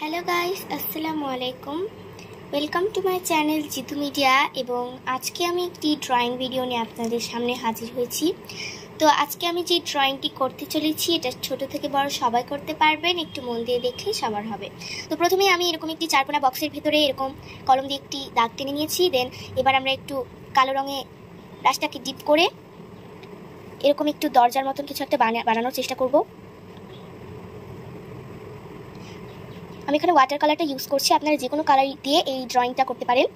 Hello guys, আসসালামু আলাইকুম। Welcome to my channel Jitu media. এবং আজকে আমি একটি ড্রয়িং ভিডিও নিয়ে আপনাদের সামনে হাজির হয়েছি। তো আজকে আমি যে ড্রয়িংটি করতে চলেছি এটা ছোট থেকে বড় সবাই করতে পারবেন, একটু মন দিয়ে দেখলে সবার হবে। তো প্রথমে আমি এরকম একটি চারকোনা বক্সের ভিতরে এরকম কলম দিয়ে একটি দাগ টেনে নিয়েছি। দেন এবার আমরা একটু কালো রঙে ব্রাশটাকে ডিপ করে এরকম একটু দরজার মতন কিছু একটা বানানোর চেষ্টা করব। আমি এখানে ওয়াটার কালারটা ইউজ করছি, আপনারা যে কোনো কালার দিয়ে এই ড্রয়িংটা করতে পারেন।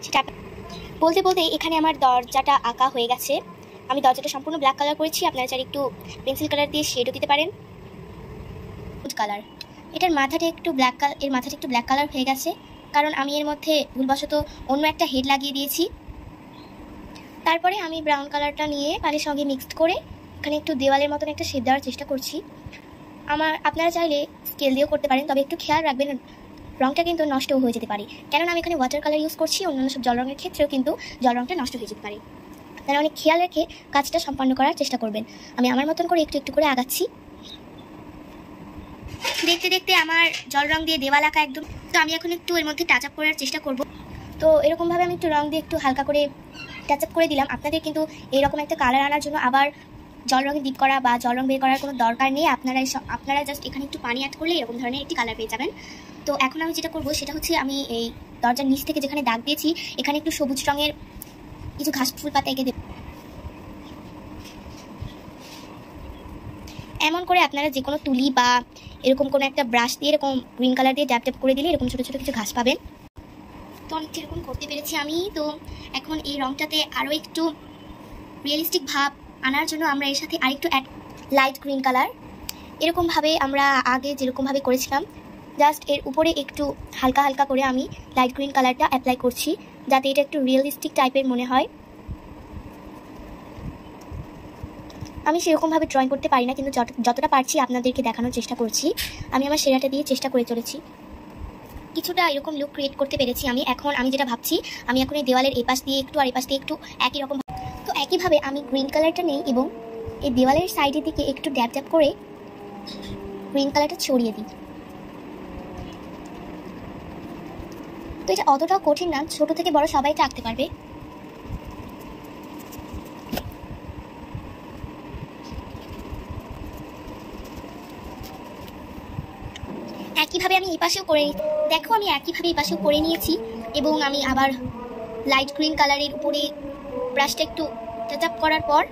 সেটা বলতে বলতে এখানে আমার দরজাটা আঁকা হয়ে গেছে। আমি দরজাটা সম্পূর্ণ ব্ল্যাক কালার করেছি, আপনারা চাইলে একটু পেন্সিল কালার দিয়ে শেডও দিতে পারেন। হলুদ কালার, এটার মাথাটা একটু ব্ল্যাক কালার, এর মাথাটা একটু ব্ল্যাক কালার হয়ে গেছে কারণ আমি এর মধ্যে ভুলবশত অন্য একটা হেড লাগিয়ে দিয়েছি। তারপরে আমি ব্রাউন কালারটা নিয়ে পানির সঙ্গে মিক্সড করে এখানে একটু দেওয়ালের মতন একটা শেড দেওয়ার চেষ্টা করছি। আপনারা চাইলে স্কেল দিয়েও করতে পারেন, তবে একটু খেয়াল রাখবেন রঙটা কিন্তু নষ্ট হয়ে যেতে পারে, কেননা আমি এখানে ওয়াটার কালার ইউজ করছি। অন্যান্য সব জল রঙের ক্ষেত্রেও কিন্তু জল রঙটা নষ্ট হয়ে যেতে পারে। আপনারা অনেক খেয়াল রেখে কাজটা সম্পন্ন করার চেষ্টা করবেন। আমি আমার মতন করে একটু একটু করে আগাচ্ছি। দেখতে দেখতে আমার জল রং দিয়ে দেওয়াল আঁকা একদম। তো আমি এখন একটু এর মধ্যে টাচ আপ করার চেষ্টা করব। তো এরকমভাবে আমি একটু রং দিয়ে একটু হালকা করে টাচ আপ করে দিলাম। আপনাদের কিন্তু এইরকম একটা কালার আনার জন্য আবার জল রঙে ডিপ করা বা জল রং বের করার কোনো দরকার নেই। আপনারা জাস্ট এখানে একটু পানি অ্যাড করলে এরকম ধরনের একটি কালার পেয়ে যাবেন। তো এখন আমি যেটা করবো সেটা হচ্ছে, আমি এই দরজার নিচ থেকে যেখানে দাগ দিয়েছি এখানে একটু সবুজ রঙের কিছু ঘাস ফুল পাতা এঁকে দেব। এমন করে আপনারা যে কোনো তুলি বা এরকম কোনো একটা ব্রাশ দিয়ে এরকম গ্রিন কালার দিয়ে ড্যাপ ড্যাপ করে দিলে এরকম ছোটো ছোটো কিছু ঘাস পাবেন। তো অনেকটা এরকম করতে পেরেছি আমি। তো এখন এই রঙটাতে আরও একটু রিয়েলিস্টিক ভাব আনার জন্য আমরা এর সাথে আরেকটু লাইট গ্রিন কালার এরকমভাবে আমরা আগে যেরকমভাবে করেছিলাম জাস্ট এর উপরে একটু হালকা হালকা করে আমি লাইট গ্রিন কালারটা অ্যাপ্লাই করছি, যাতে এটা একটু রিয়েলিস্টিক টাইপের মনে হয়। আমি সেরকমভাবে ড্রয়িং করতে পারি না, কিন্তু যতটা পারছি আপনাদেরকে দেখানোর চেষ্টা করছি। আমি আমার সেরাটা দিয়ে চেষ্টা করে চলেছি। কিছুটা এরকম লুক ক্রিয়েট করতে পেরেছি আমি। এখন আমি যেটা ভাবছি, আমি এখন এই দেওয়ালের এপাশ দিয়ে একটু আর এপাশ দিয়ে একটু একই রকম। তো একইভাবে আমি গ্রিন কালারটা নেই এবং এই দেওয়ালের সাইডের দিকে একটু ড্যাপ ড্যাপ করে গ্রিন কালারটা ছড়িয়ে দিই। তো এটা অতটাও কঠিন না, ছোট থেকে বড় সবাই এটা আঁকতে পারবে। একইভাবে আমি এই পাশেও করে দেখো, আমি একইভাবে এই পাশেও করে নিয়েছি এবং আমি আবার লাইট গ্রিন কালারের উপরে ব্রাশটা একটু টাচ আপ করার পর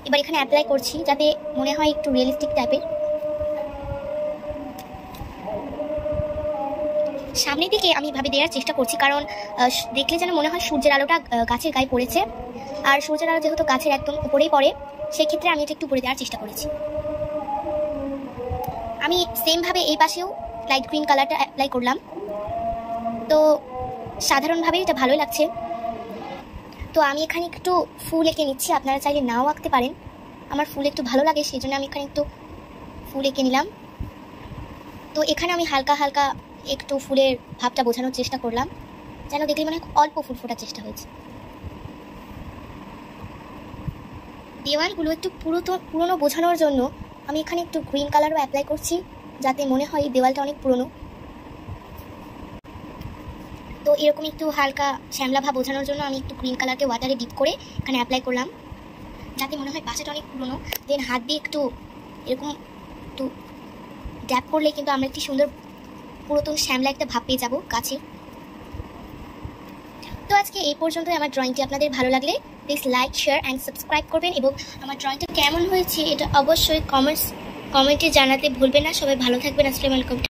এবার এখানে অ্যাপ্লাই করছি, যাতে মনে হয় একটু রিয়েলিস্টিক টাইপের। সামনের দিকে আমি ভাবে দেওয়ার চেষ্টা করছি, কারণ দেখলে যেন মনে হয় সূর্যের আলোটা গাছের গায়ে পড়েছে, আর সূর্যের আলো যেহেতু গাছের একদম উপরেই পড়ে সেক্ষেত্রে আমি এটা একটু উপরে দেওয়ার চেষ্টা করেছি। আমি সেমভাবে এই পাশেও লাইট গ্রিন কালারটা অ্যাপ্লাই করলাম। তো সাধারণভাবে এটা ভালোই লাগছে। তো আমি এখানে একটু ফুল এঁকে নিচ্ছি, আপনারা চাইলে নাও আঁকতে পারেন। আমার ফুল একটু ভালো লাগে সেই জন্য আমি এখানে একটু ফুল এঁকে নিলাম। তো এখানে আমি হালকা হালকা একটু ফুলের ভাবটা বোঝানোর চেষ্টা করলাম, যেন দেখলে মানে অল্প ফুল ফোটার চেষ্টা হয়েছে। দেওয়ালগুলো একটু পুরনো বোঝানোর জন্য আমি এখানে একটু গ্রিন কালারও অ্যাপ্লাই করছি, যাতে মনে হয় এই দেওয়ালটা অনেক পুরনো। তো এরকম একটু হালকা শ্যামলা ভাব বোঝানোর জন্য আমি একটু গ্রিন কালারকে ওয়াটারে ডিপ করে এখানে অ্যাপ্লাই করলাম, যাতে মনে হয় বাসাটা অনেক পুরনো। দেন হাত দিয়ে একটু এরকম একটু ড্যাপ করলে কিন্তু আমরা একটি সুন্দর পুরাতন শ্যামলা একটা ভাব পেয়ে যাবো গাছে। তো আজকে এই পর্যন্তই। আমার ড্রয়িংটি আপনাদের ভালো লাগলে please like, share and subscribe করবেন, এবং আমার ড্রয়িংটা কেমন হয়েছে এটা অবশ্যই কমেন্টে জানাতে ভুলবেন না। সবাই ভালো থাকবেন। আসসালামু আলাইকুম।